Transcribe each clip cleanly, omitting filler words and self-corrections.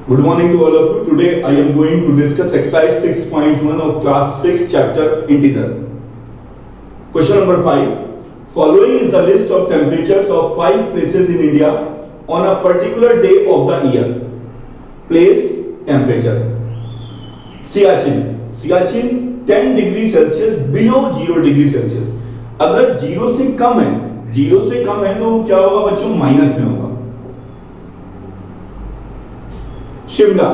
Good morning to all of you. Today I am going to discuss exercise 6.1 of class 6 chapter integer. Question number 5. Following is the list of temperatures of 5 places in India on a particular day of the year. Place, temperature. Siachen 10 degree Celsius below 0 degree Celsius. अगर 0 से कम है तो क्या होगा बच्चों? Minus में होगा. Shimla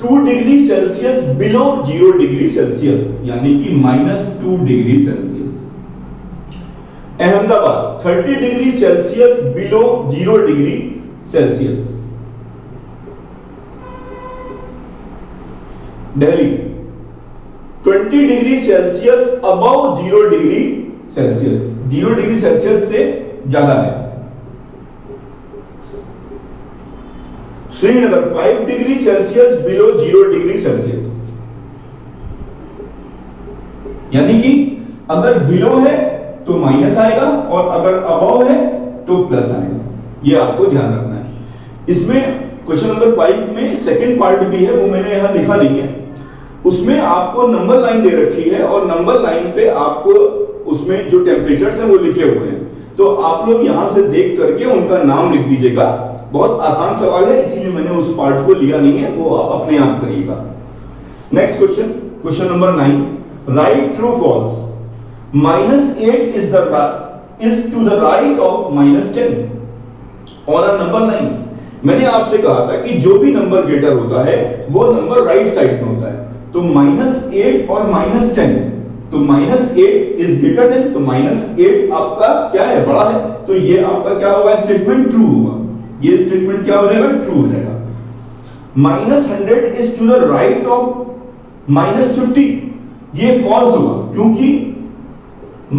2 degree Celsius below 0 degree Celsius यानी कि -2 degree Celsius. Ahmedabad 30 degree Celsius below 0 degree Celsius. Delhi 20 degree Celsius above 0 degree Celsius. 0 degree Celsius से ज्यादा है. Srinagar 5 degree Celsius below 0 degree Celsius यानी कि अगर बिलो है तो माइनस आएगा और अगर अबव है तो प्लस आएगा. ये आपको ध्यान रखना है. इसमें क्वेश्चन नंबर 5 में सेकंड पार्ट भी है, वो मैंने यहां लिखा नहीं है. उसमें आपको नंबर लाइन दे रखी है और नंबर लाइन पे आपको उसमें जो टेम्परेचर्स हैं वो लिखे हुए हैं. तो आप लोग यहां से देख करके उनका नाम लिख दीजिएगा. बहुत आसान सवाल है, इसीलिए मैंने उस पार्ट को लिया नहीं है, वो आप अपने आप करिएगा. Next question, question number 9. Write true false. -8 is to the right of -10 on a number line. मैंने आपसे कहा था कि जो भी नंबर ग्रेटर होता है वो नंबर राइट साइड में होता है. तो -8 और -10, तो -8 इज ग्रेटर देन, तो -8 आपका क्या है? बड़ा है. तो ये आपका क्या होगा? स्टेटमेंट ट्रू होगा. ये स्टेटमेंट क्या हो जाएगा? ट्रू हो जाएगा. -100 is to the right of -50, ये फॉल्स होगा क्योंकि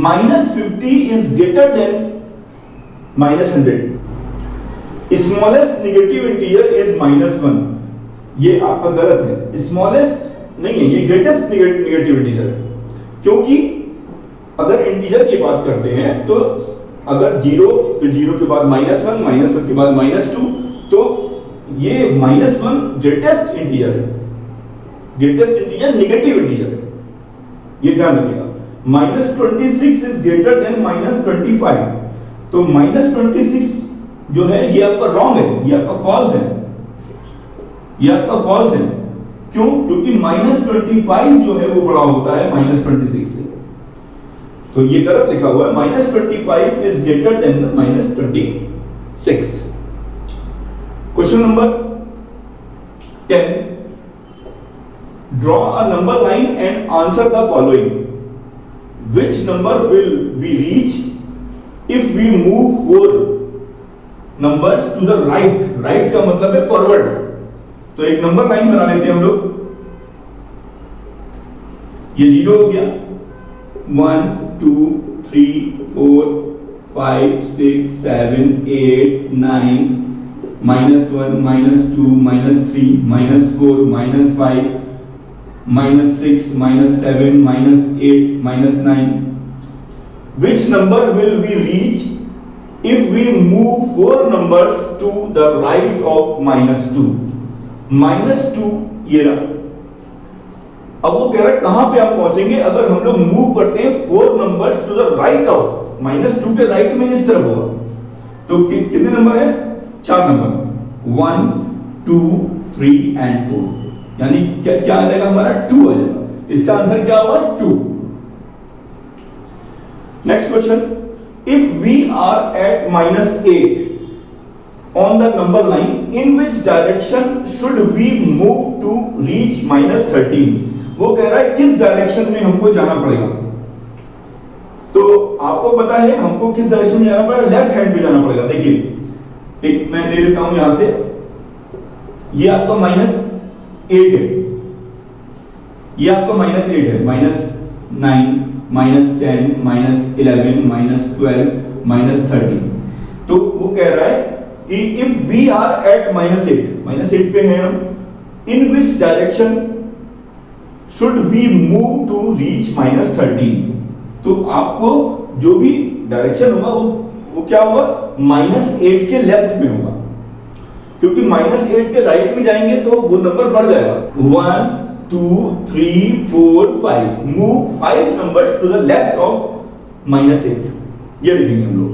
-50 is greater than -100. Smallest negative integer is -1, ये आपका गलत है. स्मॉलेस्ट नहीं है, ये ग्रेटेस्ट नेगेटिव इंटीजर है. क्योंकि अगर इंटीजर की बात करते हैं तो अगर 0 फिर 0 के बाद -1 के बाद -2, तो ये -1 ग्रेटेस्ट इंटीजर है. ग्रेटेस्ट इंटीजर नेगेटिव इंटीजर है, ये ध्यान रखिएगा. -26 इज ग्रेटर देन -25, तो -26 जो है ये आपका रॉन्ग है, ये आपका फॉल्स है. ये आपका फॉल्स है. क्यों? क्योंकि -25 जो है वो बड़ा होता है -26 से. तो ये गलत लिखा हुआ है. -25 is greater than -26. Question number 10. Draw a number line and answer the following. Which number will we reach if we move 4 numbers to the right. Right का मतलब है फॉरवर्ड. तो एक नंबर लाइन बना लेते हैं हम लोग. ये 0 हो गया. 1 2 3 4 5 6 7 8 9 -1 -2 -3 -4 -5 -6 -7 -8 -9. Which number will we reach if we move 4 numbers to the right of -2? -2 ये रहा. अब वो कह रहा है कहां पे आप पहुंचेंगे अगर हम लोग मूव करते हैं 4 numbers to the right of -2 के राइट में इस तरफ होगा. तो कितने नंबर है? 4 नंबर, 1 2 3 एंड 4, यानी क्या आ जाएगा हमारा? 2 आ जाएगा. इसका आंसर क्या होगा? 2. Next question. If we are at -8 on the number line, in which direction should we move to reach -13? वो कह रहा है किस डायरेक्शन में हमको जाना पड़ेगा. तो आपको पता है हमको किस डायरेक्शन में जाना पड़ेगा? लेफ्ट हैंड पे जाना पड़ेगा. देखिए एक मैं ले लेता हूं यहां से. ये आपका -8 है, ये आपका -8 है. -9 -10 -11 -12 -13. तो वो कह रहा है कि इफ वी आर एट -8 पे हैं हम, in which direction should we move to reach -13? तो आपको जो भी डायरेक्शन होगा वो क्या होगा? -8 के लेफ्ट में होगा. क्योंकि -8 के राइट में जाएंगे तो वो नंबर बढ़ जाएगा। 1 2 3 4 5 move 5 numbers to the left of -8, ये लिखेंगे हम लोग।